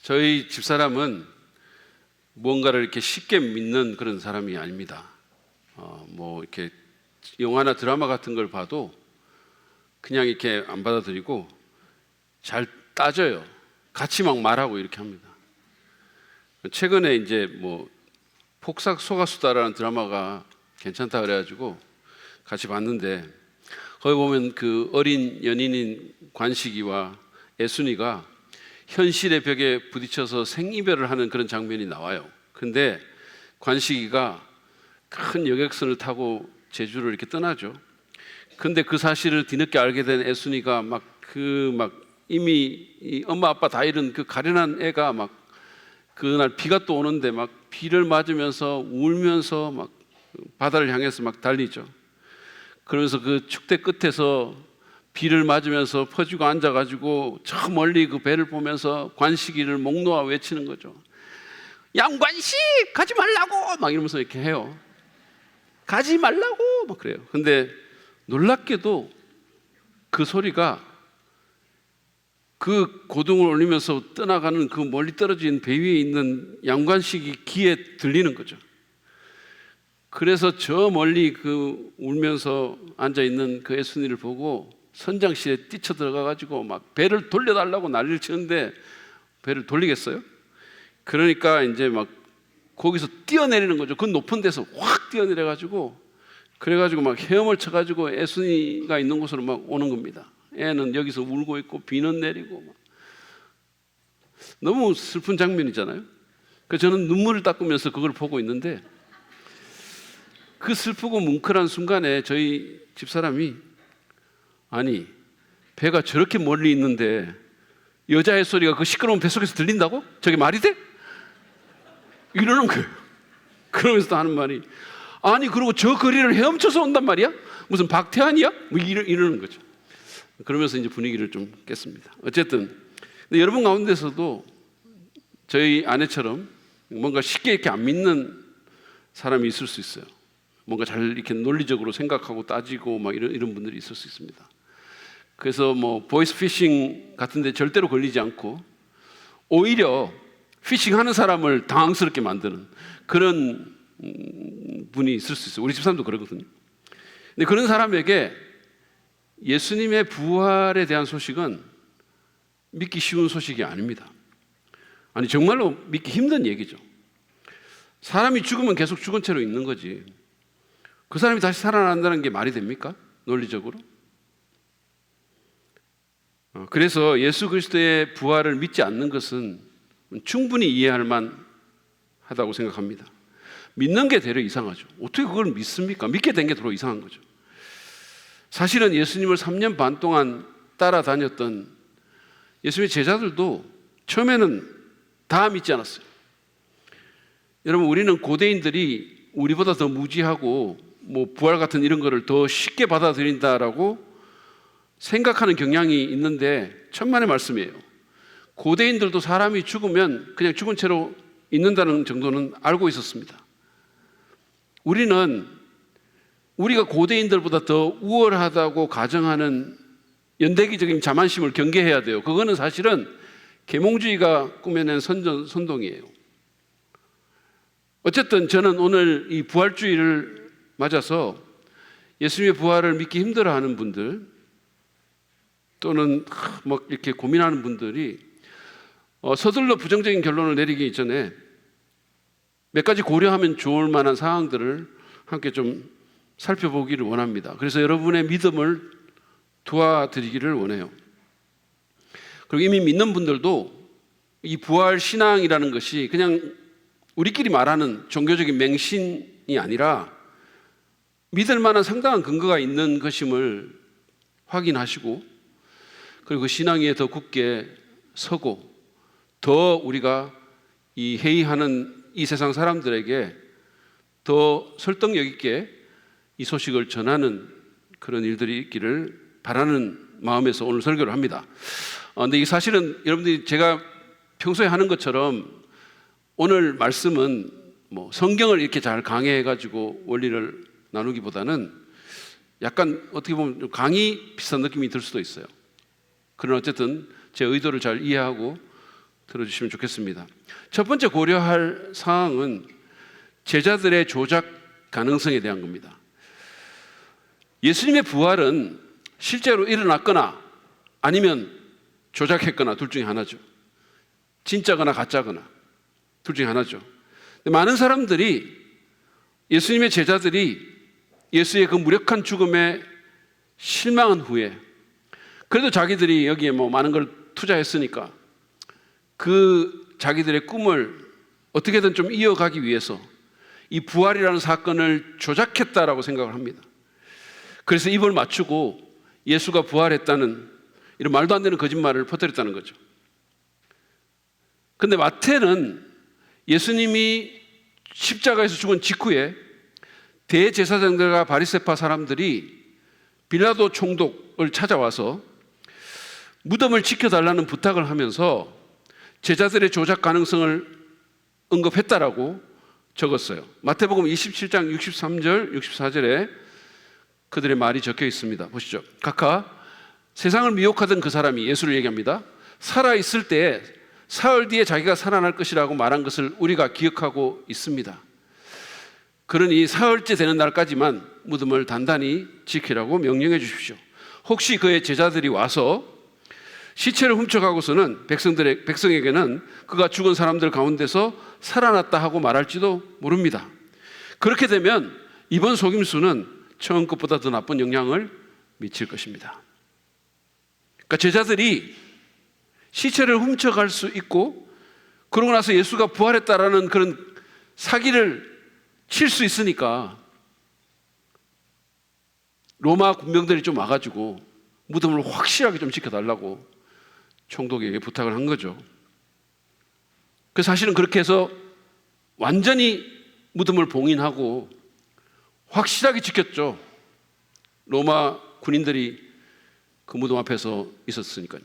저희 집사람은 무언가를 이렇게 쉽게 믿는 그런 사람이 아닙니다. 이렇게 영화나 드라마 같은 걸 봐도 그냥 이렇게 안 받아들이고 잘 따져요. 같이 막 말하고 이렇게 합니다. 최근에 이제 폭삭 소가수다라는 드라마가 괜찮다 그래가지고 같이 봤는데, 거기 보면 그 어린 연인인 관식이와 애순이가 현실의 벽에 부딪혀서 생이별을 하는 그런 장면이 나와요. 근데 관식이가 큰 여객선을 타고 제주를 이렇게 떠나죠. 근데 그 사실을 뒤늦게 알게 된 애순이가 이미 이 엄마 아빠 다 잃은 그 가련한 애가 그날 비가 또 오는데 비를 맞으면서 울면서 바다를 향해서 달리죠. 그러면서 그 축대 끝에서 비를 맞으면서 퍼지고 앉아가지고 저 멀리 그 배를 보면서 관식이를 목 놓아 외치는 거죠. 양관식 가지 말라고 이러면서 이렇게 해요. 가지 말라고 그래요. 근데 놀랍게도 그 소리가 그 고등을 울리면서 떠나가는 그 멀리 떨어진 배 위에 있는 양관식이 귀에 들리는 거죠. 그래서 저 멀리 그 울면서 앉아있는 그 애순이를 보고 선장실에 뛰쳐 들어가가지고 배를 돌려달라고 난리를 치는데 배를 돌리겠어요? 그러니까 이제 거기서 뛰어내리는 거죠. 그 높은 데서 확 뛰어내려가지고, 그래가지고 헤엄을 쳐가지고 애순이가 있는 곳으로 오는 겁니다. 애는 여기서 울고 있고 비는 내리고 너무 슬픈 장면이잖아요. 그래서 저는 눈물을 닦으면서 그걸 보고 있는데, 그 슬프고 뭉클한 순간에 저희 집사람이 아니 배가 저렇게 멀리 있는데 여자의 소리가 그 시끄러운 뱃속에서 들린다고? 저게 말이 돼? 이러는 거예요. 그러면서 또 하는 말이 아니 그리고 저 거리를 헤엄쳐서 온단 말이야? 무슨 박태환이야? 이러는 거죠. 그러면서 이제 분위기를 좀 깼습니다. 어쨌든 여러분 가운데서도 저희 아내처럼 뭔가 쉽게 이렇게 안 믿는 사람이 있을 수 있어요. 뭔가 잘 이렇게 논리적으로 생각하고 따지고 이런 분들이 있을 수 있습니다. 그래서 보이스 피싱 같은데 절대로 걸리지 않고 오히려 피싱하는 사람을 당황스럽게 만드는 그런 분이 있을 수 있어요. 우리 집사람도 그러거든요. 근데 그런 사람에게 예수님의 부활에 대한 소식은 믿기 쉬운 소식이 아닙니다. 아니 정말로 믿기 힘든 얘기죠. 사람이 죽으면 계속 죽은 채로 있는 거지, 그 사람이 다시 살아난다는 게 말이 됩니까? 논리적으로? 그래서 예수 그리스도의 부활을 믿지 않는 것은 충분히 이해할 만하다고 생각합니다. 믿는 게 되려 이상하죠. 어떻게 그걸 믿습니까? 믿게 된 게 더러 이상한 거죠. 사실은 예수님을 3년 반 동안 따라다녔던 예수님의 제자들도 처음에는 다 믿지 않았어요. 여러분, 우리는 고대인들이 우리보다 더 무지하고 부활 같은 이런 거를 더 쉽게 받아들인다라고 생각하는 경향이 있는데 천만의 말씀이에요. 고대인들도 사람이 죽으면 그냥 죽은 채로 있는다는 정도는 알고 있었습니다. 우리가 고대인들보다 더 우월하다고 가정하는 연대기적인 자만심을 경계해야 돼요. 그거는 사실은 계몽주의가 꾸며낸 선동이에요. 어쨌든 저는 오늘 이 부활주의를 맞아서 예수님의 부활을 믿기 힘들어하는 분들, 또는 이렇게 고민하는 분들이 서둘러 부정적인 결론을 내리기 전에 몇 가지 고려하면 좋을 만한 사항들을 함께 좀 살펴보기를 원합니다. 그래서 여러분의 믿음을 도와드리기를 원해요. 그리고 이미 믿는 분들도 이 부활 신앙이라는 것이 그냥 우리끼리 말하는 종교적인 맹신이 아니라 믿을 만한 상당한 근거가 있는 것임을 확인하시고, 그리고 그 신앙 위에 더 굳게 서고 더 우리가 이 회의하는 이 세상 사람들에게 더 설득력 있게 이 소식을 전하는 그런 일들이 있기를 바라는 마음에서 오늘 설교를 합니다. 근데 이 사실은 여러분들이 제가 평소에 하는 것처럼 오늘 말씀은 성경을 이렇게 잘 강해가지고 원리를 나누기보다는 약간 어떻게 보면 강의 비슷한 느낌이 들 수도 있어요. 그러나 어쨌든 제 의도를 잘 이해하고 들어주시면 좋겠습니다. 첫 번째 고려할 사항은 제자들의 조작 가능성에 대한 겁니다. 예수님의 부활은 실제로 일어났거나 아니면 조작했거나 둘 중에 하나죠. 진짜거나 가짜거나 둘 중에 하나죠. 많은 사람들이 예수님의 제자들이 예수의 그 무력한 죽음에 실망한 후에 그래도 자기들이 여기에 많은 걸 투자했으니까 그 자기들의 꿈을 어떻게든 좀 이어가기 위해서 이 부활이라는 사건을 조작했다라고 생각을 합니다. 그래서 입을 맞추고 예수가 부활했다는 이런 말도 안 되는 거짓말을 퍼뜨렸다는 거죠. 근데 마태는 예수님이 십자가에서 죽은 직후에 대제사장들과 바리새파 사람들이 빌라도 총독을 찾아와서 무덤을 지켜달라는 부탁을 하면서 제자들의 조작 가능성을 언급했다라고 적었어요. 마태복음 27장 63절, 64절에 그들의 말이 적혀 있습니다. 보시죠. 각하 세상을 미혹하던 그 사람이 예수를 얘기합니다. 살아있을 때에 사흘 뒤에 자기가 살아날 것이라고 말한 것을 우리가 기억하고 있습니다. 그러니 사흘째 되는 날까지만 무덤을 단단히 지키라고 명령해 주십시오. 혹시 그의 제자들이 와서 시체를 훔쳐가고서는 백성에게는 그가 죽은 사람들 가운데서 살아났다 하고 말할지도 모릅니다. 그렇게 되면 이번 속임수는 처음 것보다 더 나쁜 영향을 미칠 것입니다. 그러니까 제자들이 시체를 훔쳐갈 수 있고 그러고 나서 예수가 부활했다라는 그런 사기를 칠 수 있으니까 로마 군병들이 좀 와가지고 무덤을 확실하게 좀 지켜달라고 총독에게 부탁을 한 거죠. 그래서 사실은 그렇게 해서 완전히 무덤을 봉인하고 확실하게 지켰죠. 로마 군인들이 그 무덤 앞에서 있었으니까요.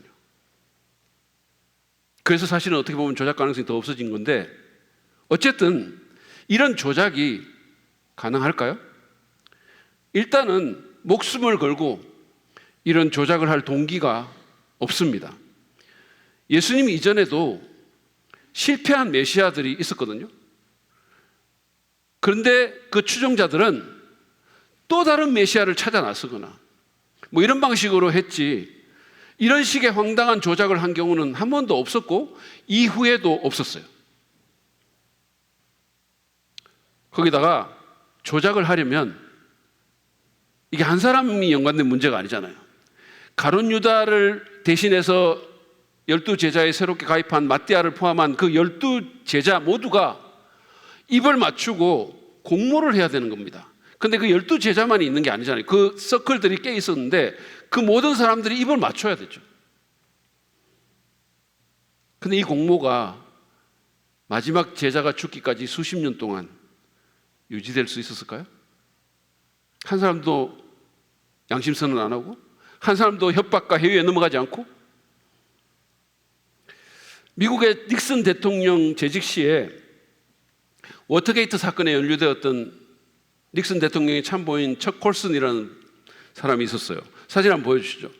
그래서 사실은 어떻게 보면 조작 가능성이 더 없어진 건데 어쨌든 이런 조작이 가능할까요? 일단은 목숨을 걸고 이런 조작을 할 동기가 없습니다. 예수님 이전에도 실패한 메시아들이 있었거든요. 그런데 그 추종자들은 또 다른 메시아를 찾아 나서거나 이런 방식으로 했지 이런 식의 황당한 조작을 한 경우는 한 번도 없었고 이후에도 없었어요. 거기다가 조작을 하려면 이게 한 사람이 연관된 문제가 아니잖아요. 가룟 유다를 대신해서 12제자에 새롭게 가입한 마띠아를 포함한 그 12제자 모두가 입을 맞추고 공모를 해야 되는 겁니다. 근데 그 12제자만이 있는 게 아니잖아요. 그 서클들이 꽤 있었는데 그 모든 사람들이 입을 맞춰야 되죠. 근데 이 공모가 마지막 제자가 죽기까지 수십 년 동안 유지될 수 있었을까요? 한 사람도 양심선언 안 하고 한 사람도 협박과 해유에 넘어가지 않고 미국의 닉슨 대통령 재직 시에 워터게이트 사건에 연루되었던 닉슨 대통령의 참모인 척 콜슨이라는 사람이 있었어요. 사진 한번 보여주시죠.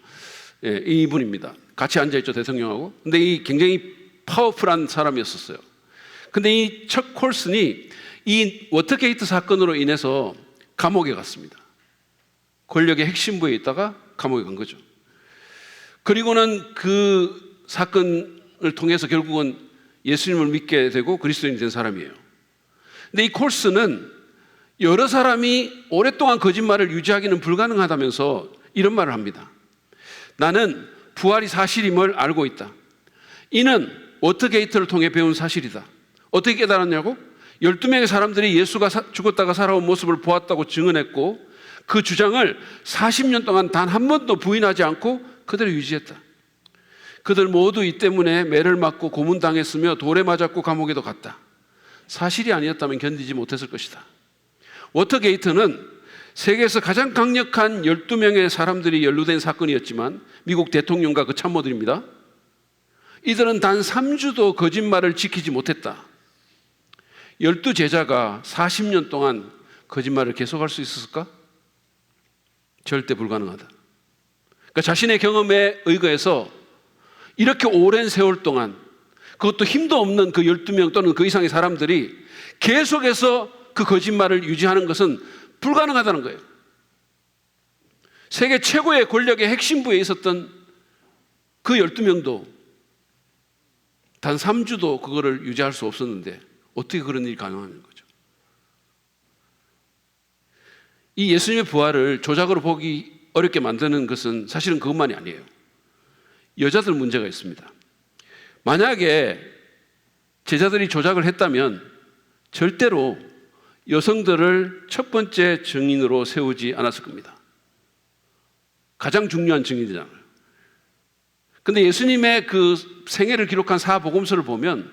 예, 이분입니다. 같이 앉아있죠, 대통령하고. 근데 이 굉장히 파워풀한 사람이었어요. 근데 이 척 콜슨이 이 워터게이트 사건으로 인해서 감옥에 갔습니다. 권력의 핵심부에 있다가 감옥에 간 거죠. 그리고는 그 사건을 통해서 결국은 예수님을 믿게 되고 그리스도인이 된 사람이에요. 근데 이 콜슨은 여러 사람이 오랫동안 거짓말을 유지하기는 불가능하다면서 이런 말을 합니다. 나는 부활이 사실임을 알고 있다. 이는 워터게이트를 통해 배운 사실이다. 어떻게 깨달았냐고? 12명의 사람들이 예수가 죽었다가 살아온 모습을 보았다고 증언했고 그 주장을 40년 동안 단 한 번도 부인하지 않고 그대로 유지했다. 그들 모두 이 때문에 매를 맞고 고문당했으며 돌에 맞았고 감옥에도 갔다. 사실이 아니었다면 견디지 못했을 것이다. 워터게이트는 세계에서 가장 강력한 12명의 사람들이 연루된 사건이었지만 미국 대통령과 그 참모들입니다. 이들은 단 3주도 거짓말을 지키지 못했다. 12제자가 40년 동안 거짓말을 계속할 수 있었을까? 절대 불가능하다. 그러니까 자신의 경험에 의거해서 이렇게 오랜 세월 동안 그것도 힘도 없는 그 12명 또는 그 이상의 사람들이 계속해서 그 거짓말을 유지하는 것은 불가능하다는 거예요. 세계 최고의 권력의 핵심부에 있었던 그 12명도 단 3주도 그거를 유지할 수 없었는데 어떻게 그런 일이 가능한 거죠? 이 예수님의 부활을 조작으로 보기 어렵게 만드는 것은 사실은 그것만이 아니에요. 여자들 문제가 있습니다. 만약에 제자들이 조작을 했다면 절대로 여성들을 첫 번째 증인으로 세우지 않았을 겁니다. 가장 중요한 증인이잖아요. 근데 예수님의 그 생애를 기록한 사복음서를 보면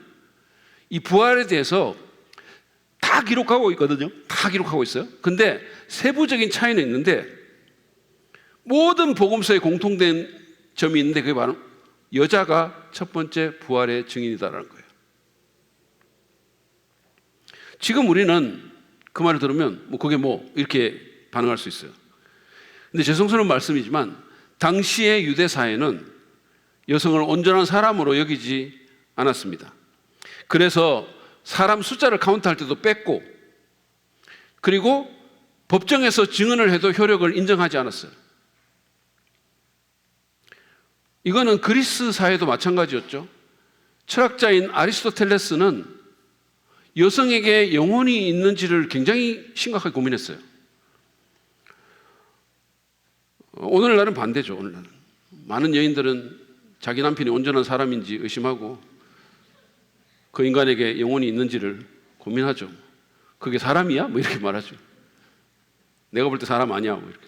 이 부활에 대해서 다 기록하고 있거든요. 다 기록하고 있어요. 근데 세부적인 차이는 있는데 모든 복음서에 공통된 점이 있는데 그게 바로 여자가 첫 번째 부활의 증인이다라는 거예요. 지금 우리는 그 말을 들으면 그게 이렇게 반응할 수 있어요. 근데 죄송스러운 말씀이지만 당시의 유대 사회는 여성을 온전한 사람으로 여기지 않았습니다. 그래서 사람 숫자를 카운트할 때도 뺐고, 그리고 법정에서 증언을 해도 효력을 인정하지 않았어요. 이거는 그리스 사회도 마찬가지였죠. 철학자인 아리스토텔레스는 여성에게 영혼이 있는지를 굉장히 심각하게 고민했어요. 오늘날은 반대죠. 오늘날은 많은 여인들은 자기 남편이 온전한 사람인지 의심하고 그 인간에게 영혼이 있는지를 고민하죠. 그게 사람이야? 이렇게 말하죠. 내가 볼 때 사람 아니야? 이렇게.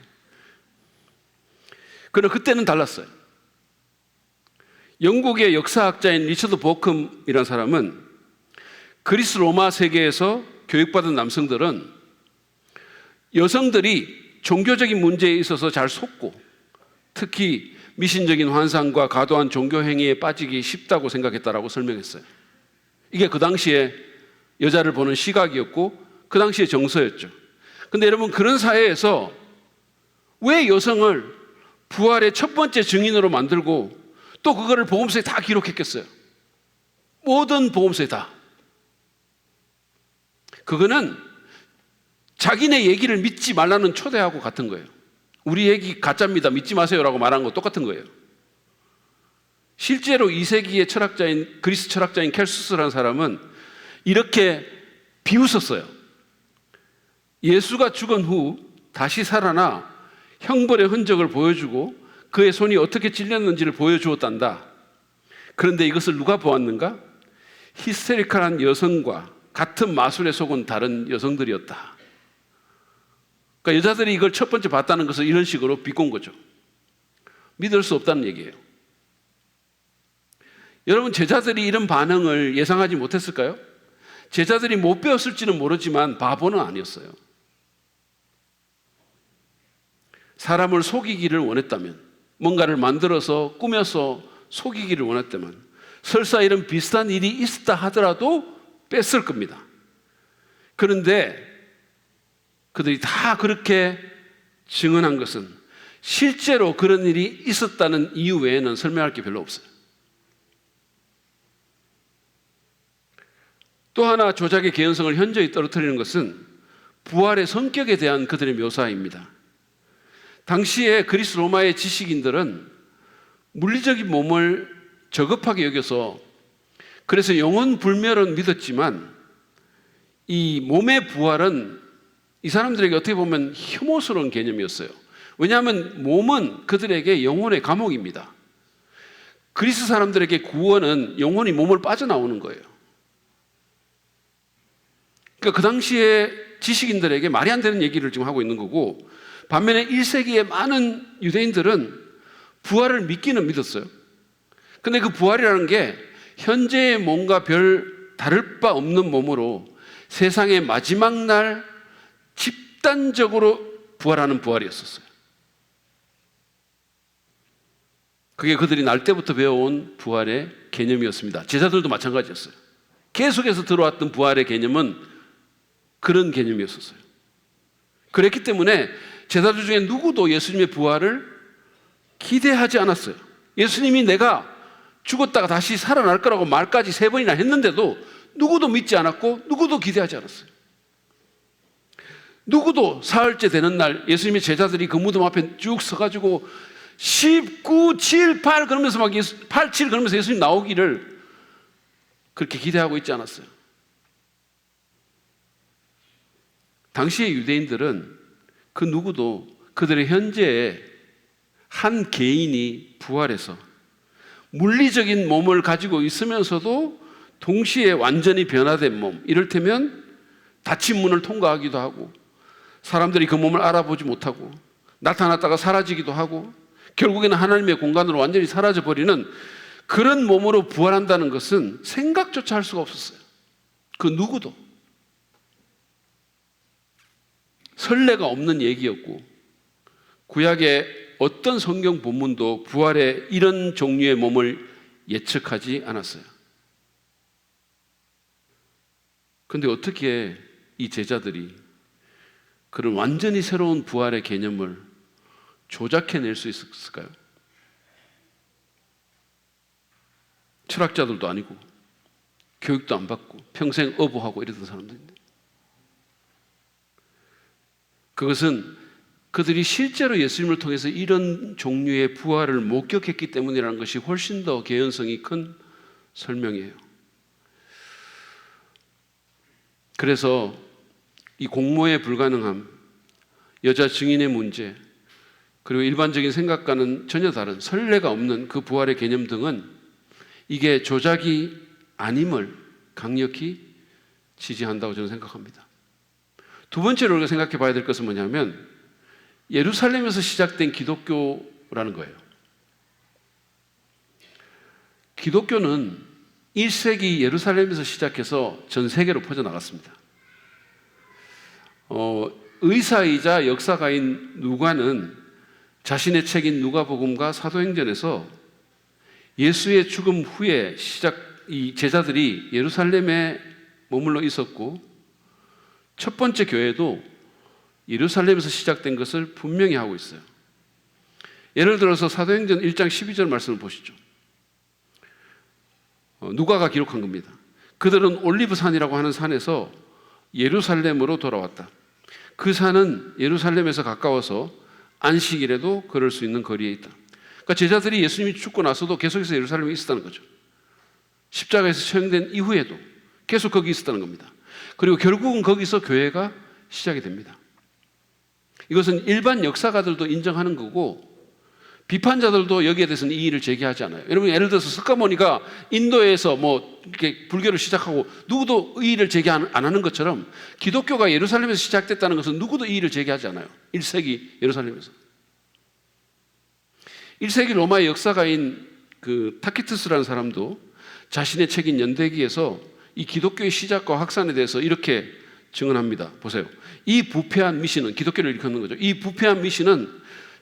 그러나 그때는 달랐어요. 영국의 역사학자인 리처드 보컴이라는 사람은 그리스 로마 세계에서 교육받은 남성들은 여성들이 종교적인 문제에 있어서 잘 속고 특히 미신적인 환상과 과도한 종교 행위에 빠지기 쉽다고 생각했다라고 설명했어요. 이게 그 당시에 여자를 보는 시각이었고 그 당시의 정서였죠. 근데 여러분, 그런 사회에서 왜 여성을 부활의 첫 번째 증인으로 만들고 또 그거를 복음서에 다 기록했겠어요? 모든 복음서에 다. 그거는 자기네 얘기를 믿지 말라는 초대하고 같은 거예요. 우리 얘기 가짜입니다, 믿지 마세요라고 말하는 거 똑같은 거예요. 실제로 2세기의 그리스 철학자인 켈수스라는 사람은 이렇게 비웃었어요. 예수가 죽은 후 다시 살아나 형벌의 흔적을 보여주고 그의 손이 어떻게 찔렸는지를 보여주었단다. 그런데 이것을 누가 보았는가? 히스테리컬한 여성과 같은 마술에 속은 다른 여성들이었다. 그러니까 여자들이 이걸 첫 번째 봤다는 것을 이런 식으로 비꼰 거죠. 믿을 수 없다는 얘기예요. 여러분, 제자들이 이런 반응을 예상하지 못했을까요? 제자들이 못 배웠을지는 모르지만 바보는 아니었어요. 사람을 속이기를 원했다면, 뭔가를 만들어서 꾸며서 속이기를 원했다면 설사 이런 비슷한 일이 있었다 하더라도 뺐을 겁니다. 그런데 그들이 다 그렇게 증언한 것은 실제로 그런 일이 있었다는 이유 외에는 설명할 게 별로 없어요. 또 하나 조작의 개연성을 현저히 떨어뜨리는 것은 부활의 성격에 대한 그들의 묘사입니다. 당시에 그리스 로마의 지식인들은 물리적인 몸을 저급하게 여겨서 그래서 영혼 불멸은 믿었지만 이 몸의 부활은 이 사람들에게 어떻게 보면 혐오스러운 개념이었어요. 왜냐하면 몸은 그들에게 영혼의 감옥입니다. 그리스 사람들에게 구원은 영혼이 몸을 빠져나오는 거예요. 그러니까 그 당시에 지식인들에게 말이 안 되는 얘기를 지금 하고 있는 거고, 반면에 1세기의 많은 유대인들은 부활을 믿기는 믿었어요. 근데 그 부활이라는 게 현재의 몸과 별 다를 바 없는 몸으로 세상의 마지막 날 집단적으로 부활하는 부활이었었어요. 그게 그들이 날 때부터 배워온 부활의 개념이었습니다. 제자들도 마찬가지였어요. 계속해서 들어왔던 부활의 개념은 그런 개념이었었어요. 그랬기 때문에 제자들 중에 누구도 예수님의 부활을 기대하지 않았어요. 예수님이 내가 죽었다가 다시 살아날 거라고 말까지 3번이나 했는데도 누구도 믿지 않았고 누구도 기대하지 않았어요. 누구도 사흘째 되는 날 예수님의 제자들이 그 무덤 앞에 쭉 서가지고 19, 7, 8 그러면서 8, 7 그러면서 예수님 나오기를 그렇게 기대하고 있지 않았어요. 당시의 유대인들은 그 누구도 그들의 현재에 한 개인이 부활해서 물리적인 몸을 가지고 있으면서도 동시에 완전히 변화된 몸, 이를테면 닫힌 문을 통과하기도 하고 사람들이 그 몸을 알아보지 못하고 나타났다가 사라지기도 하고 결국에는 하나님의 공간으로 완전히 사라져버리는 그런 몸으로 부활한다는 것은 생각조차 할 수가 없었어요. 그 누구도. 선례가 없는 얘기였고 구약의 어떤 성경 본문도 부활의 이런 종류의 몸을 예측하지 않았어요. 그런데 어떻게 이 제자들이 그런 완전히 새로운 부활의 개념을 조작해낼 수 있었을까요? 철학자들도 아니고 교육도 안 받고 평생 어부하고 이러던 사람들인데 그것은 그들이 실제로 예수님을 통해서 이런 종류의 부활을 목격했기 때문이라는 것이 훨씬 더 개연성이 큰 설명이에요. 그래서 이 공모의 불가능함, 여자 증인의 문제, 그리고 일반적인 생각과는 전혀 다른 선례가 없는 그 부활의 개념 등은 이게 조작이 아님을 강력히 지지한다고 저는 생각합니다. 두 번째로 우리가 생각해 봐야 될 것은 뭐냐면 예루살렘에서 시작된 기독교라는 거예요. 기독교는 1세기 예루살렘에서 시작해서 전 세계로 퍼져나갔습니다. 의사이자 역사가인 누가는 자신의 책인 누가복음과 사도행전에서 예수의 죽음 후에 이 제자들이 예루살렘에 머물러 있었고 첫 번째 교회도 예루살렘에서 시작된 것을 분명히 하고 있어요. 예를 들어서 사도행전 1장 12절 말씀을 보시죠. 누가가 기록한 겁니다. 그들은 올리브산이라고 하는 산에서 예루살렘으로 돌아왔다. 그 산은 예루살렘에서 가까워서 안식일에도 걸을 수 있는 거리에 있다. 그러니까 제자들이 예수님이 죽고 나서도 계속해서 예루살렘에 있었다는 거죠. 십자가에서 처형된 이후에도 계속 거기 있었다는 겁니다. 그리고 결국은 거기서 교회가 시작이 됩니다. 이것은 일반 역사가들도 인정하는 거고 비판자들도 여기에 대해서는 이의를 제기하지 않아요. 여러분 예를 들어서 석가모니가 인도에서 이렇게 불교를 시작하고 누구도 이의를 제기 안 하는 것처럼 기독교가 예루살렘에서 시작됐다는 것은 누구도 이의를 제기하지 않아요. 1세기 예루살렘에서. 1세기 로마의 역사가인 그 타키투스라는 사람도 자신의 책인 연대기에서 이 기독교의 시작과 확산에 대해서 이렇게 증언합니다. 보세요. 이 부패한 미신은, 기독교를 일컫는 거죠. 이 부패한 미신은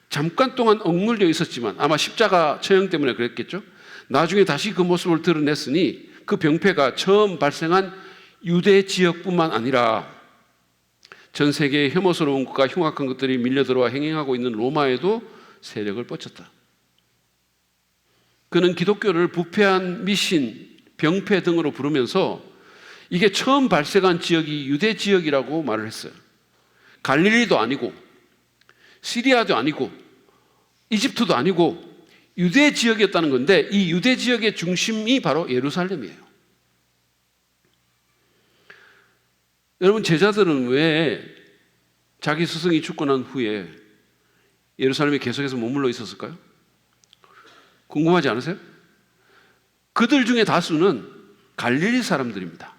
잠깐 동안 억눌려 있었지만 아마 십자가 처형 때문에 그랬겠죠. 나중에 다시 그 모습을 드러냈으니 그 병폐가 처음 발생한 유대 지역뿐만 아니라 전 세계의 혐오스러운 것과 흉악한 것들이 밀려들어와 행행하고 있는 로마에도 세력을 뻗쳤다. 그는 기독교를 부패한 미신, 병폐 등으로 부르면서 이게 처음 발생한 지역이 유대 지역이라고 말을 했어요. 갈릴리도 아니고 시리아도 아니고 이집트도 아니고 유대 지역이었다는 건데 이 유대 지역의 중심이 바로 예루살렘이에요. 여러분 제자들은 왜 자기 스승이 죽고 난 후에 예루살렘에 계속해서 머물러 있었을까요? 궁금하지 않으세요? 그들 중에 다수는 갈릴리 사람들입니다.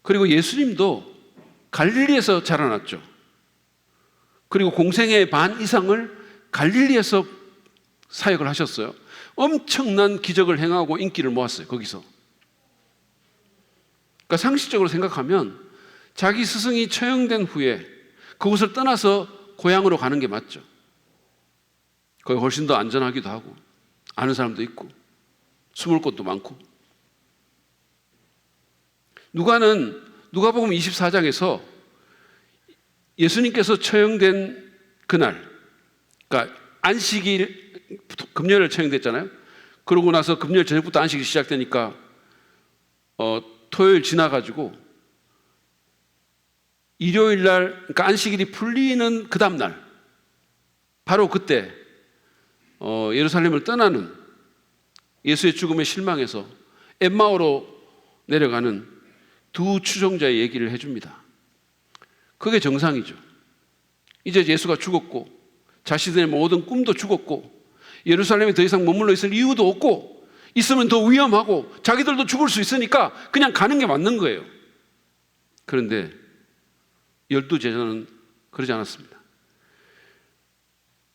그리고 예수님도 갈릴리에서 자라났죠. 그리고 공생의 반 이상을 갈릴리에서 사역을 하셨어요. 엄청난 기적을 행하고 인기를 모았어요. 거기서. 그러니까 상식적으로 생각하면 자기 스승이 처형된 후에 그곳을 떠나서 고향으로 가는 게 맞죠. 거기 훨씬 더 안전하기도 하고 아는 사람도 있고 숨을 곳도 많고. 누가복음 24장에서 예수님께서 처형된 그날, 그러니까 안식일 금요일에 처형됐잖아요. 그러고 나서 금요일 저녁부터 안식이 시작되니까 토요일 지나가지고 일요일 날, 그러니까 안식일이 풀리는 그 다음 날, 바로 그때 예루살렘을 떠나는, 예수의 죽음에 실망해서 엠마오로 내려가는 두 추종자의 얘기를 해줍니다. 그게 정상이죠. 이제 예수가 죽었고 자신의 모든 꿈도 죽었고 예루살렘에 더 이상 머물러 있을 이유도 없고 있으면 더 위험하고 자기들도 죽을 수 있으니까 그냥 가는 게 맞는 거예요. 그런데 12제자는 그러지 않았습니다.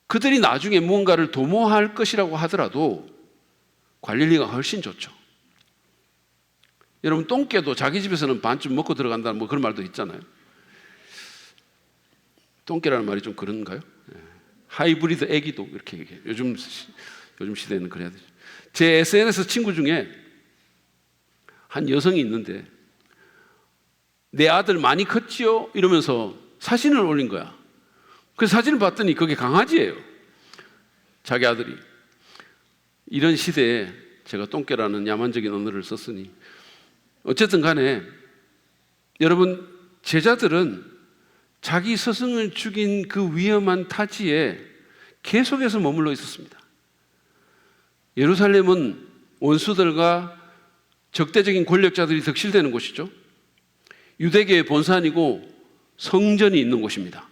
그들이 나중에 무언가를 도모할 것이라고 하더라도 갈릴리가 훨씬 좋죠. 여러분, 똥개도 자기 집에서는 반쯤 먹고 들어간다는 뭐 그런 말도 있잖아요. 똥개라는 말이 좀 그런가요? 하이브리드 애기도 이렇게 얘기해요. 요즘 시대에는 그래야 되죠. 제 SNS 친구 중에 한 여성이 있는데 내 아들 많이 컸지요? 이러면서 사진을 올린 거야. 그 사진을 봤더니 그게 강아지예요. 자기 아들이. 이런 시대에 제가 똥개라는 야만적인 언어를 썼으니 어쨌든 간에 여러분, 제자들은 자기 스승을 죽인 그 위험한 타지에 계속해서 머물러 있었습니다. 예루살렘은 원수들과 적대적인 권력자들이 득실되는 곳이죠. 유대계의 본산이고 성전이 있는 곳입니다.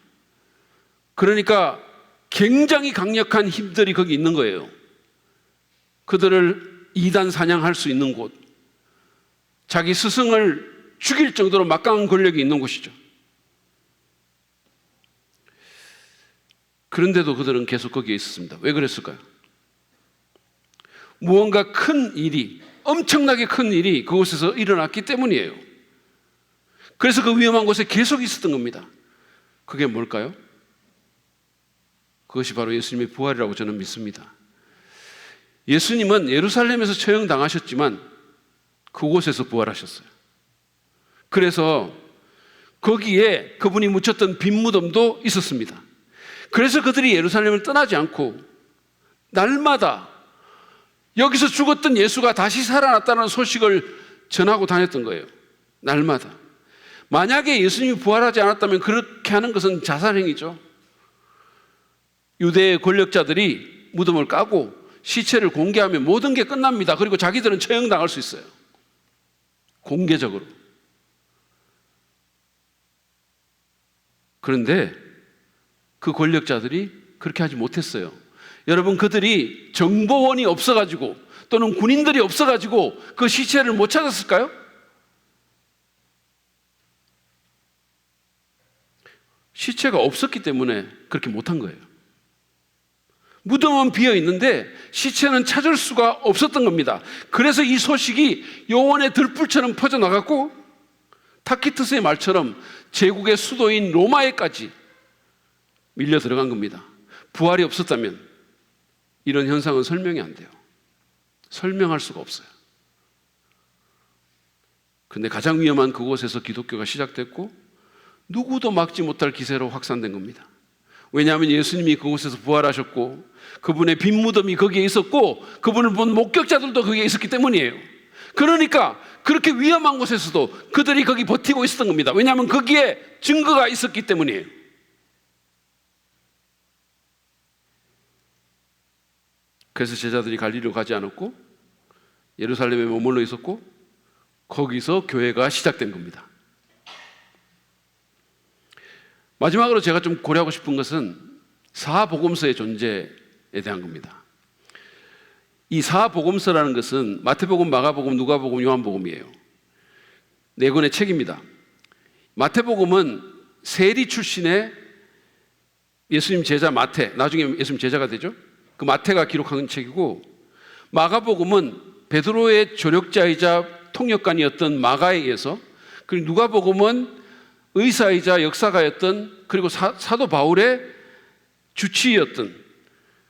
그러니까 굉장히 강력한 힘들이 거기 있는 거예요. 그들을 이단 사냥할 수 있는 곳, 자기 스승을 죽일 정도로 막강한 권력이 있는 곳이죠. 그런데도 그들은 계속 거기에 있었습니다. 왜 그랬을까요? 무언가 큰 일이, 엄청나게 큰 일이 그곳에서 일어났기 때문이에요. 그래서 그 위험한 곳에 계속 있었던 겁니다. 그게 뭘까요? 그것이 바로 예수님의 부활이라고 저는 믿습니다. 예수님은 예루살렘에서 처형당하셨지만 그곳에서 부활하셨어요. 그래서 거기에 그분이 묻혔던 빈 무덤도 있었습니다. 그래서 그들이 예루살렘을 떠나지 않고 날마다 여기서 죽었던 예수가 다시 살아났다는 소식을 전하고 다녔던 거예요. 날마다. 만약에 예수님이 부활하지 않았다면 그렇게 하는 것은 자살행위죠. 유대의 권력자들이 무덤을 까고 시체를 공개하면 모든 게 끝납니다. 그리고 자기들은 처형당할 수 있어요. 공개적으로. 그런데 그 권력자들이 그렇게 하지 못했어요. 여러분, 그들이 정보원이 없어가지고 또는 군인들이 없어가지고 그 시체를 못 찾았을까요? 시체가 없었기 때문에 그렇게 못한 거예요. 무덤은 비어 있는데 시체는 찾을 수가 없었던 겁니다. 그래서 이 소식이 요원의 들불처럼 퍼져나갔고 타키투스의 말처럼 제국의 수도인 로마에까지 밀려 들어간 겁니다. 부활이 없었다면 이런 현상은 설명이 안 돼요. 설명할 수가 없어요. 그런데 가장 위험한 그곳에서 기독교가 시작됐고 누구도 막지 못할 기세로 확산된 겁니다. 왜냐하면 예수님이 그곳에서 부활하셨고 그분의 빈 무덤이 거기에 있었고 그분을 본 목격자들도 거기에 있었기 때문이에요. 그러니까 그렇게 위험한 곳에서도 그들이 거기 버티고 있었던 겁니다. 왜냐하면 거기에 증거가 있었기 때문이에요. 그래서 제자들이 갈릴리로 가지 않았고 예루살렘에 머물러 있었고 거기서 교회가 시작된 겁니다. 마지막으로 제가 좀 고려하고 싶은 것은 사복음서의 존재에 대한 겁니다. 이 사복음서라는 것은 마태복음, 마가복음, 누가복음, 요한복음이에요. 네 권의 책입니다. 마태복음은 세리 출신의 예수님 제자 마태, 나중에 예수님 제자가 되죠. 그 마태가 기록한 책이고, 마가복음은 베드로의 조력자이자 통역관이었던 마가에 의해서, 그리고 누가복음은 의사이자 역사가였던, 그리고 사도 바울의 주치의였던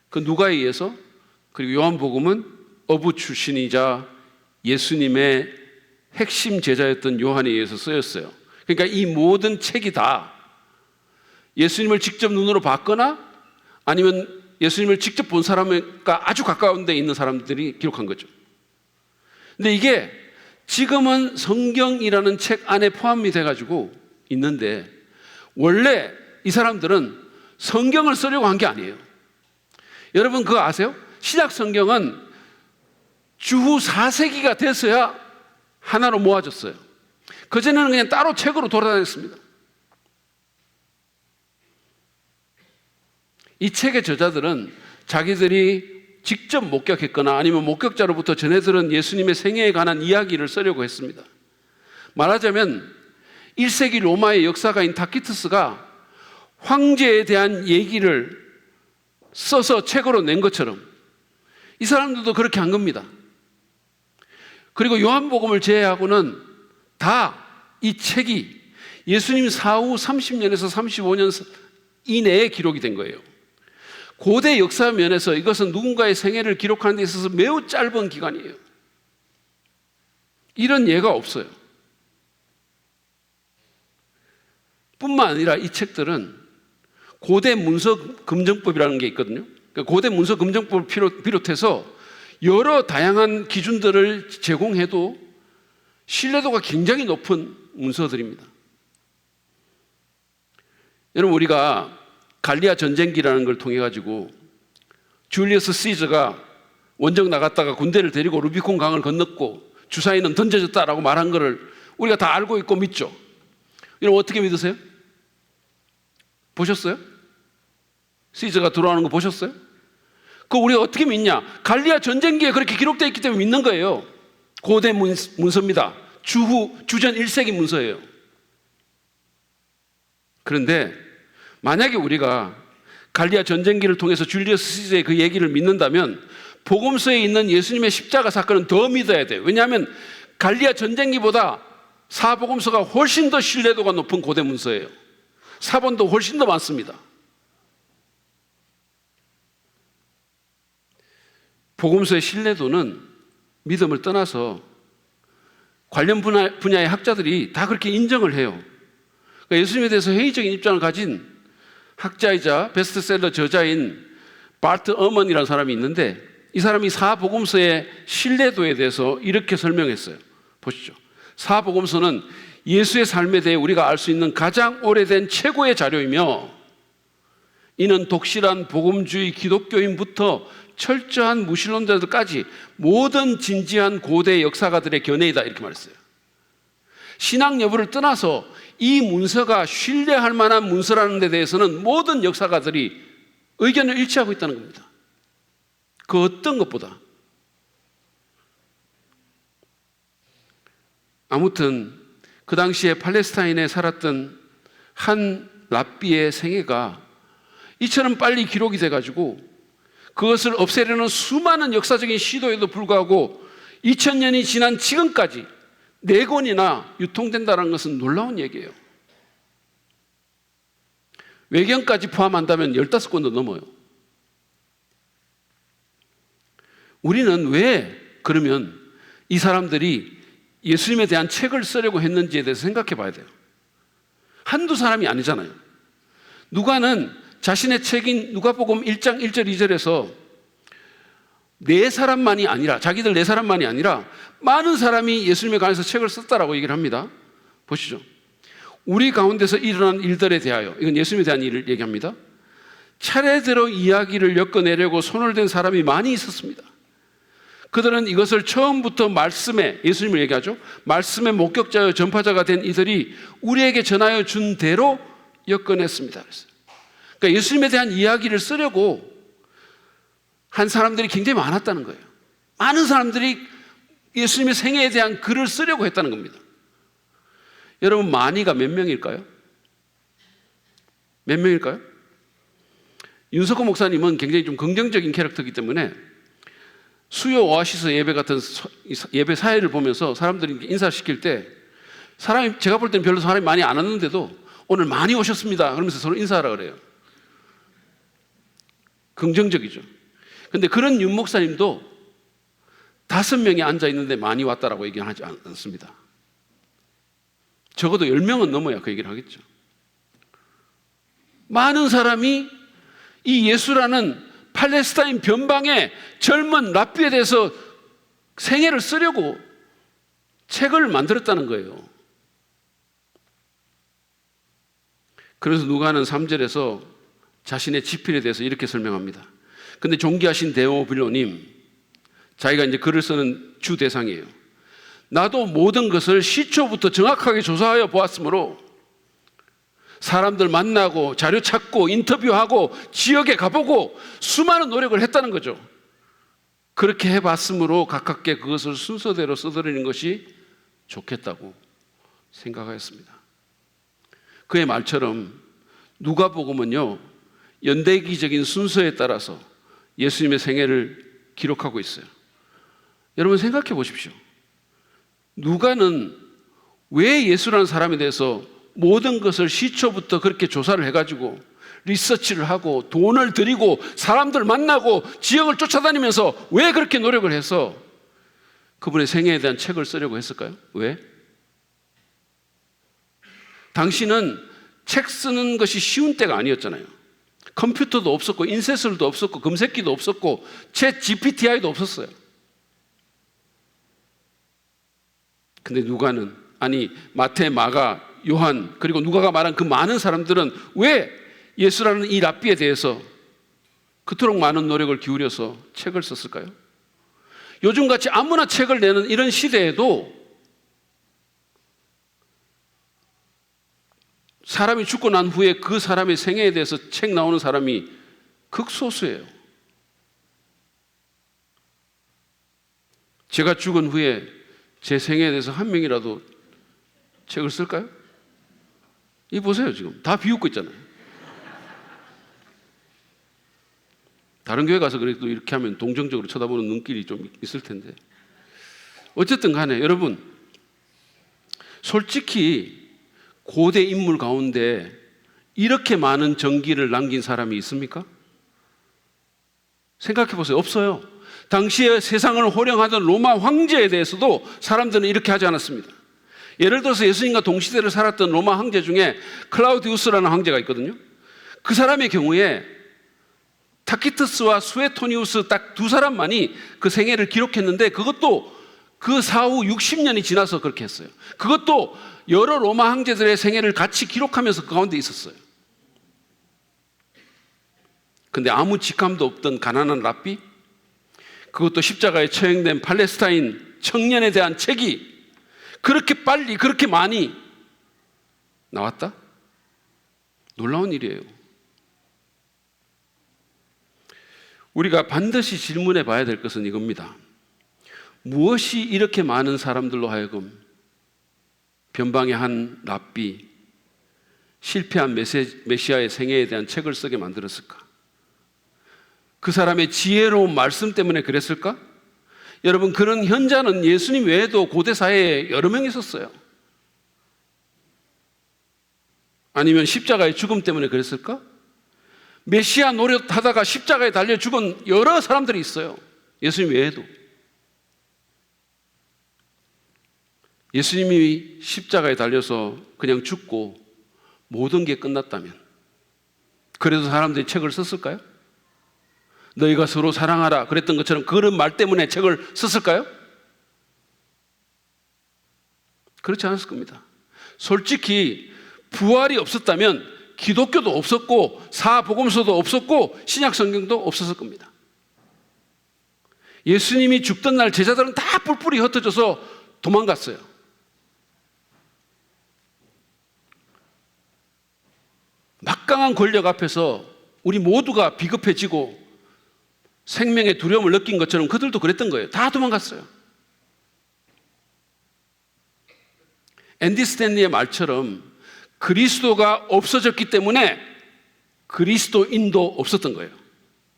그 누가에 의해서, 그리고 요한복음은 어부 출신이자 예수님의 핵심 제자였던 요한에 의해서 쓰였어요. 그러니까 이 모든 책이 다 예수님을 직접 눈으로 봤거나 아니면 예수님을 직접 본 사람과 아주 가까운 데 있는 사람들이 기록한 거죠. 근데 이게 지금은 성경이라는 책 안에 포함이 돼가지고 있는데, 원래 이 사람들은 성경을 쓰려고 한 게 아니에요. 여러분 그거 아세요? 신약 성경은 주후 4세기가 됐어야 하나로 모아졌어요. 그전에는 그냥 따로 책으로 돌아다녔습니다. 이 책의 저자들은 자기들이 직접 목격했거나 아니면 목격자로부터 전해 들은 예수님의 생애에 관한 이야기를 쓰려고 했습니다. 말하자면 1세기 로마의 역사가인 타키투스가 황제에 대한 얘기를 써서 책으로 낸 것처럼 이 사람들도 그렇게 한 겁니다. 그리고 요한복음을 제외하고는 다 이 책이 예수님 사후 30년에서 35년 이내에 기록이 된 거예요. 고대 역사 면에서 이것은 누군가의 생애를 기록하는 데 있어서 매우 짧은 기간이에요. 이런 예가 없어요. 뿐만 아니라 이 책들은 고대 문서 금정법이라는 게 있거든요. 고대 문서 금정법을 비롯해서 여러 다양한 기준들을 제공해도 신뢰도가 굉장히 높은 문서들입니다. 여러분, 우리가 갈리아 전쟁기라는 걸 통해 가지고 줄리어스 시저가 원정 나갔다가 군대를 데리고 루비콘 강을 건넜고 주사위는 던져졌다라고 말한 것을 우리가 다 알고 있고 믿죠. 여러분 어떻게 믿으세요? 보셨어요? 시저가 들어오는 거 보셨어요? 그거 우리가 어떻게 믿냐? 갈리아 전쟁기에 그렇게 기록되어 있기 때문에 믿는 거예요. 고대 문서입니다. 주전 1세기 문서예요. 그런데 만약에 우리가 갈리아 전쟁기를 통해서 줄리어스 시저의 그 얘기를 믿는다면 복음서에 있는 예수님의 십자가 사건은 더 믿어야 돼요. 왜냐하면 갈리아 전쟁기보다 사복음서가 훨씬 더 신뢰도가 높은 고대 문서예요. 사본도 훨씬 더 많습니다. 복음서의 신뢰도는 믿음을 떠나서 관련 분야의 학자들이 다 그렇게 인정을 해요. 그러니까 예수님에 대해서 회의적인 입장을 가진 학자이자 베스트셀러 저자인 바트 어먼이라는 사람이 있는데, 이 사람이 사복음서의 신뢰도에 대해서 이렇게 설명했어요. 보시죠. 사복음서는 예수의 삶에 대해 우리가 알 수 있는 가장 오래된 최고의 자료이며, 이는 독실한 복음주의 기독교인부터 철저한 무신론자들까지 모든 진지한 고대 역사가들의 견해이다, 이렇게 말했어요. 신앙 여부를 떠나서 이 문서가 신뢰할 만한 문서라는 데 대해서는 모든 역사가들이 의견을 일치하고 있다는 겁니다. 그 어떤 것보다. 아무튼 그 당시에 팔레스타인에 살았던 한 랍비의 생애가 이처럼 빨리 기록이 돼가지고 그것을 없애려는 수많은 역사적인 시도에도 불구하고 2000년이 지난 지금까지 4권이나 유통된다는 것은 놀라운 얘기예요. 외경까지 포함한다면 15권도 넘어요. 우리는 왜 그러면 이 사람들이 예수님에 대한 책을 쓰려고 했는지에 대해서 생각해 봐야 돼요. 한두 사람이 아니잖아요. 누가는 자신의 책인 누가복음 1장 1절 2절에서 네 사람만이 아니라, 자기들 네 사람만이 아니라 많은 사람이 예수님에 관해서 책을 썼다라고 얘기를 합니다. 보시죠. 우리 가운데서 일어난 일들에 대하여, 이건 예수님에 대한 일을 얘기합니다. 차례대로 이야기를 엮어내려고 손을 댄 사람이 많이 있었습니다. 그들은 이것을 처음부터 말씀에, 예수님을 얘기하죠. 말씀의 목격자여 전파자가 된 이들이 우리에게 전하여 준 대로 엮어냈습니다. 그러니까 예수님에 대한 이야기를 쓰려고 한 사람들이 굉장히 많았다는 거예요. 많은 사람들이 예수님의 생애에 대한 글을 쓰려고 했다는 겁니다. 여러분, 많이가 몇 명일까요? 몇 명일까요? 윤석호 목사님은 굉장히 좀 긍정적인 캐릭터이기 때문에 수요 오아시스 예배 같은 예배 사회를 보면서 사람들이 인사시킬 때 제가 볼 때는 별로 사람이 많이 안 왔는데도 오늘 많이 오셨습니다 그러면서 서로 인사하라 그래요. 긍정적이죠. 근데 그런 윤 목사님도 5명이 앉아 있는데 많이 왔다라고 얘기하지 않습니다. 적어도 10명은 넘어야 그 얘기를 하겠죠. 많은 사람이 이 예수라는 팔레스타인 변방의 젊은 랍비에 대해서 생애를 쓰려고 책을 만들었다는 거예요. 그래서 누가는 3절에서 자신의 지필에 대해서 이렇게 설명합니다. 근데 존귀하신 데오빌로님, 자기가 이제 글을 쓰는 주 대상이에요. 나도 모든 것을 시초부터 정확하게 조사하여 보았으므로 사람들 만나고 자료 찾고 인터뷰하고 지역에 가보고 수많은 노력을 했다는 거죠. 그렇게 해봤으므로 가깝게 그것을 순서대로 써드리는 것이 좋겠다고 생각하였습니다. 그의 말처럼 누가복음은요, 연대기적인 순서에 따라서 예수님의 생애를 기록하고 있어요. 여러분 생각해 보십시오. 누가는 왜 예수라는 사람에 대해서 모든 것을 시초부터 그렇게 조사를 해가지고 리서치를 하고 돈을 들이고 사람들 만나고 지역을 쫓아다니면서 왜 그렇게 노력을 해서 그분의 생애에 대한 책을 쓰려고 했을까요? 왜? 당시는 책 쓰는 것이 쉬운 때가 아니었잖아요. 컴퓨터도 없었고 인쇄술도 없었고 검색기도 없었고 챗 GPTI도 없었어요. 근데 누가는, 아니 마태, 마가, 요한, 그리고 누가가 말한 그 많은 사람들은 왜 예수라는 이 랍비에 대해서 그토록 많은 노력을 기울여서 책을 썼을까요? 요즘같이 아무나 책을 내는 이런 시대에도 사람이 죽고 난 후에 그 사람의 생애에 대해서 책 나오는 사람이 극소수예요. 제가 죽은 후에 제 생애에 대해서 한 명이라도 책을 쓸까요? 이 보세요, 지금 다 비웃고 있잖아요. 다른 교회 가서 그래도 이렇게 하면 동정적으로 쳐다보는 눈길이 좀 있을 텐데, 어쨌든 간에 여러분, 솔직히 고대 인물 가운데 이렇게 많은 정기를 남긴 사람이 있습니까? 생각해 보세요. 없어요. 당시에 세상을 호령하던 로마 황제에 대해서도 사람들은 이렇게 하지 않았습니다. 예를 들어서 예수님과 동시대를 살았던 로마 황제 중에 클라우디우스라는 황제가 있거든요. 그 사람의 경우에 타키투스와 수에토니우스 딱 두 사람만이 그 생애를 기록했는데, 그것도 그 사후 60년이 지나서 그렇게 했어요. 그것도 여러 로마 황제들의 생애를 같이 기록하면서 그 가운데 있었어요. 근데 아무 직함도 없던 가난한 랍비, 그것도 십자가에 처형된 팔레스타인 청년에 대한 책이 그렇게 빨리, 그렇게 많이 나왔다? 놀라운 일이에요. 우리가 반드시 질문해 봐야 될 것은 이겁니다. 무엇이 이렇게 많은 사람들로 하여금 변방의 한 랍비, 실패한 메시아의 생애에 대한 책을 쓰게 만들었을까? 그 사람의 지혜로운 말씀 때문에 그랬을까? 여러분, 그런 현자는 예수님 외에도 고대 사회에 여러 명 있었어요. 아니면 십자가의 죽음 때문에 그랬을까? 메시아 노릇하다가 십자가에 달려 죽은 여러 사람들이 있어요. 예수님 외에도. 예수님이 십자가에 달려서 그냥 죽고 모든 게 끝났다면, 그래도 사람들이 책을 썼을까요? 너희가 서로 사랑하라 그랬던 것처럼 그런 말 때문에 책을 썼을까요? 그렇지 않았을 겁니다. 솔직히 부활이 없었다면 기독교도 없었고 사복음서도 없었고 신약 성경도 없었을 겁니다. 예수님이 죽던 날 제자들은 다 뿔뿔이 흩어져서 도망갔어요. 막강한 권력 앞에서 우리 모두가 비급해지고 생명의 두려움을 느낀 것처럼 그들도 그랬던 거예요. 다 도망갔어요. 앤디 스탠리의 말처럼 그리스도가 없어졌기 때문에 그리스도인도 없었던 거예요.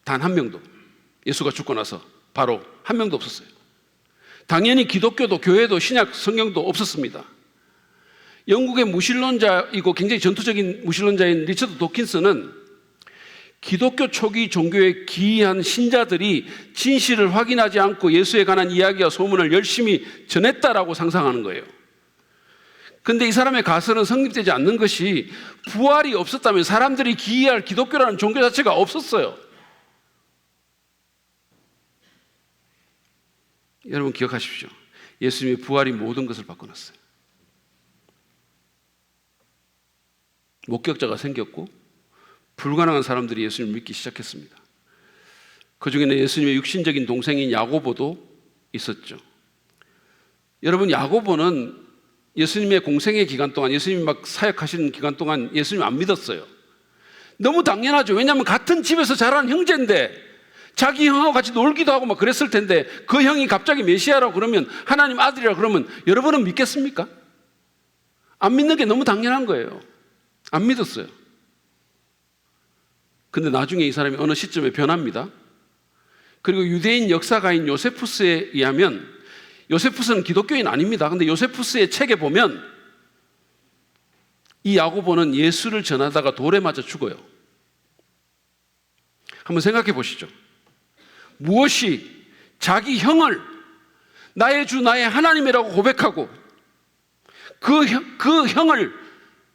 단 한 명도. 예수가 죽고 나서 바로 한 명도 없었어요. 당연히 기독교도 교회도 신약 성경도 없었습니다. 영국의 무신론자이고 굉장히 전투적인 무신론자인 리처드 도킨스는 기독교 초기 종교의 기이한 신자들이 진실을 확인하지 않고 예수에 관한 이야기와 소문을 열심히 전했다라고 상상하는 거예요. 근데 이 사람의 가설은 성립되지 않는 것이, 부활이 없었다면 사람들이 기이할 기독교라는 종교 자체가 없었어요. 여러분 기억하십시오. 예수님의 부활이 모든 것을 바꿔놨어요. 목격자가 생겼고 불가능한 사람들이 예수님을 믿기 시작했습니다. 그 중에는 예수님의 육신적인 동생인 야고보도 있었죠. 여러분, 야고보는 예수님의 공생의 기간 동안, 예수님이 막 사역하시는 기간 동안 예수님 안 믿었어요. 너무 당연하죠. 왜냐하면 같은 집에서 자란 형제인데 자기 형하고 같이 놀기도 하고 막 그랬을 텐데 그 형이 갑자기 메시아라고 그러면, 하나님 아들이라고 그러면 여러분은 믿겠습니까? 안 믿는 게 너무 당연한 거예요. 안 믿었어요. 근데 나중에 이 사람이 어느 시점에 변합니다. 그리고 유대인 역사가인 요세푸스에 의하면, 요세푸스는 기독교인 아닙니다. 근데 요세푸스의 책에 보면 이 야고보는 예수를 전하다가 돌에 맞아 죽어요. 한번 생각해 보시죠. 무엇이 자기 형을 나의 주 나의 하나님이라고 고백하고 그 형을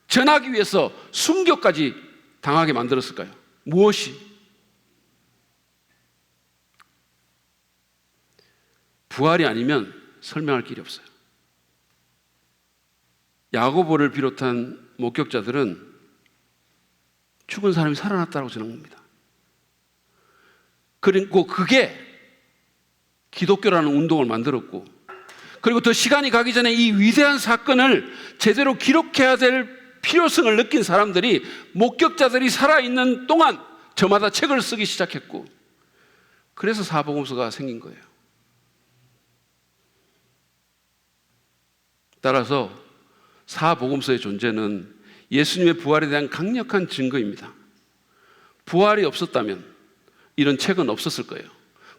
전하기 위해서 순교까지 당하게 만들었을까요? 무엇이? 부활이 아니면 설명할 길이 없어요. 야고보를 비롯한 목격자들은 죽은 사람이 살아났다고 전합니다. 그리고 그게 기독교라는 운동을 만들었고, 그리고 더 시간이 가기 전에 이 위대한 사건을 제대로 기록해야 될 필요성을 느낀 사람들이, 목격자들이 살아있는 동안 저마다 책을 쓰기 시작했고, 그래서 사복음서가 생긴 거예요. 따라서 사복음서의 존재는 예수님의 부활에 대한 강력한 증거입니다. 부활이 없었다면 이런 책은 없었을 거예요.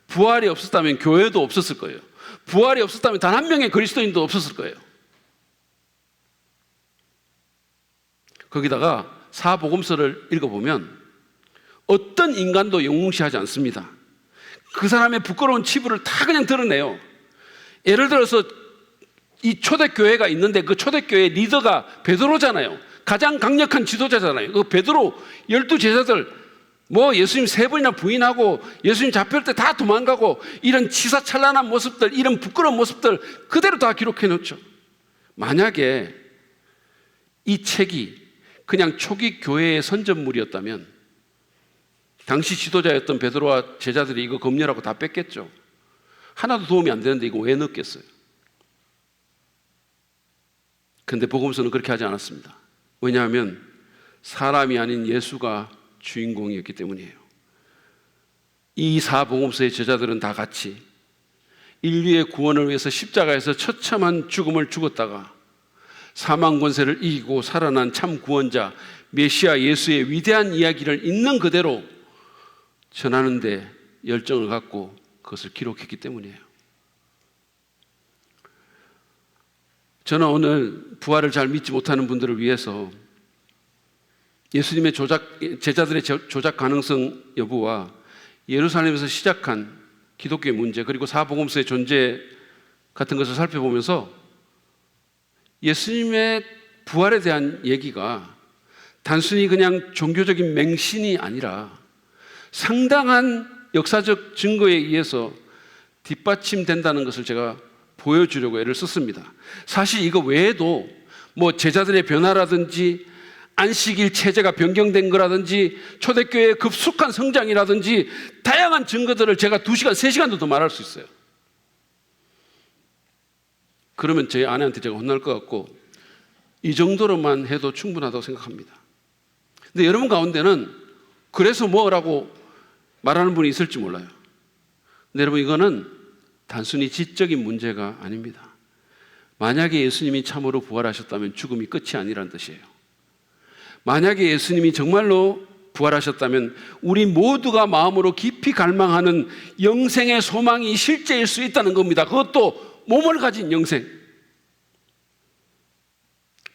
부활이 없었다면 교회도 없었을 거예요. 부활이 없었다면 단 한 명의 그리스도인도 없었을 거예요. 거기다가 사복음서를 읽어보면 어떤 인간도 영웅시하지 않습니다. 그 사람의 부끄러운 치부를 다 그냥 드러내요. 예를 들어서 이 초대교회가 있는데 그 초대교회 리더가 베드로잖아요. 가장 강력한 지도자잖아요. 그 베드로 12제자들 뭐 예수님 3번이나 부인하고 예수님 잡힐 때 다 도망가고, 이런 치사찬란한 모습들, 이런 부끄러운 모습들 그대로 다 기록해 놓죠. 만약에 이 책이 그냥 초기 교회의 선전물이었다면 당시 지도자였던 베드로와 제자들이 이거 검열하고 다 뺐겠죠. 하나도 도움이 안 되는데 이거 왜 넣겠어요? 근데 복음서는 그렇게 하지 않았습니다. 왜냐하면 사람이 아닌 예수가 주인공이었기 때문이에요. 이 사복음서의 제자들은 다 같이 인류의 구원을 위해서 십자가에서 처참한 죽음을 죽었다가 사망 권세를 이기고 살아난 참 구원자 메시아 예수의 위대한 이야기를 있는 그대로 전하는 데 열정을 갖고 그것을 기록했기 때문이에요. 저는 오늘 부활을 잘 믿지 못하는 분들을 위해서 예수님의 제자들의 조작 가능성 여부와 예루살렘에서 시작한 기독교의 문제, 그리고 사복음서의 존재 같은 것을 살펴보면서 예수님의 부활에 대한 얘기가 단순히 그냥 종교적인 맹신이 아니라 상당한 역사적 증거에 의해서 뒷받침된다는 것을 제가 보여주려고 애를 썼습니다. 사실 이거 외에도 뭐 제자들의 변화라든지 안식일 체제가 변경된 거라든지 초대교회의 급속한 성장이라든지 다양한 증거들을 제가 2시간, 3시간도 더 말할 수 있어요. 그러면 제 아내한테 제가 혼날 것 같고 이 정도로만 해도 충분하다고 생각합니다. 근데 여러분 가운데는 그래서 뭐라고 말하는 분이 있을지 몰라요. 근데 여러분, 이거는 단순히 지적인 문제가 아닙니다. 만약에 예수님이 참으로 부활하셨다면 죽음이 끝이 아니라는 뜻이에요. 만약에 예수님이 정말로 부활하셨다면 우리 모두가 마음으로 깊이 갈망하는 영생의 소망이 실제일 수 있다는 겁니다. 그것도 몸을 가진 영생.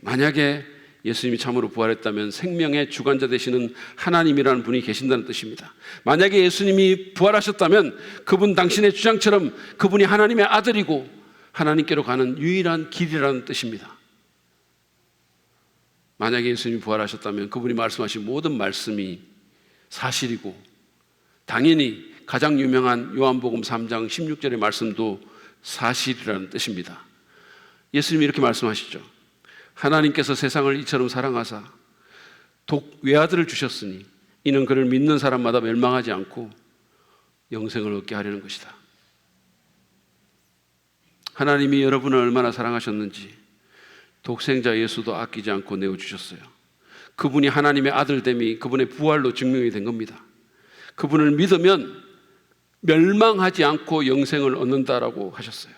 만약에 예수님이 참으로 부활했다면 생명의 주관자 되시는 하나님이라는 분이 계신다는 뜻입니다. 만약에 예수님이 부활하셨다면 그분 당신의 주장처럼 그분이 하나님의 아들이고 하나님께로 가는 유일한 길이라는 뜻입니다. 만약에 예수님이 부활하셨다면 그분이 말씀하신 모든 말씀이 사실이고 당연히 가장 유명한 요한복음 3장 16절의 말씀도 사실이라는 뜻입니다. 예수님이 이렇게 말씀하시죠. 하나님께서 세상을 이처럼 사랑하사 독 외아들을 주셨으니 이는 그를 믿는 사람마다 멸망하지 않고 영생을 얻게 하려는 것이다. 하나님이 여러분을 얼마나 사랑하셨는지 독생자 예수도 아끼지 않고 내어주셨어요. 그분이 하나님의 아들됨이 그분의 부활로 증명이 된 겁니다. 그분을 믿으면 멸망하지 않고 영생을 얻는다라고 하셨어요.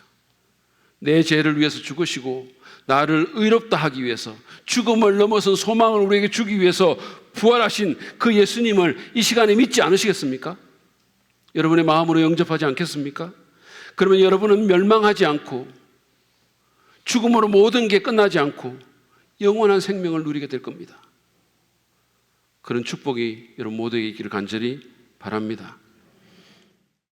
내 죄를 위해서 죽으시고 나를 의롭다 하기 위해서 죽음을 넘어선 소망을 우리에게 주기 위해서 부활하신 그 예수님을 이 시간에 믿지 않으시겠습니까? 여러분의 마음으로 영접하지 않겠습니까? 그러면 여러분은 멸망하지 않고 죽음으로 모든 게 끝나지 않고 영원한 생명을 누리게 될 겁니다. 그런 축복이 여러분 모두에게 있기를 간절히 바랍니다.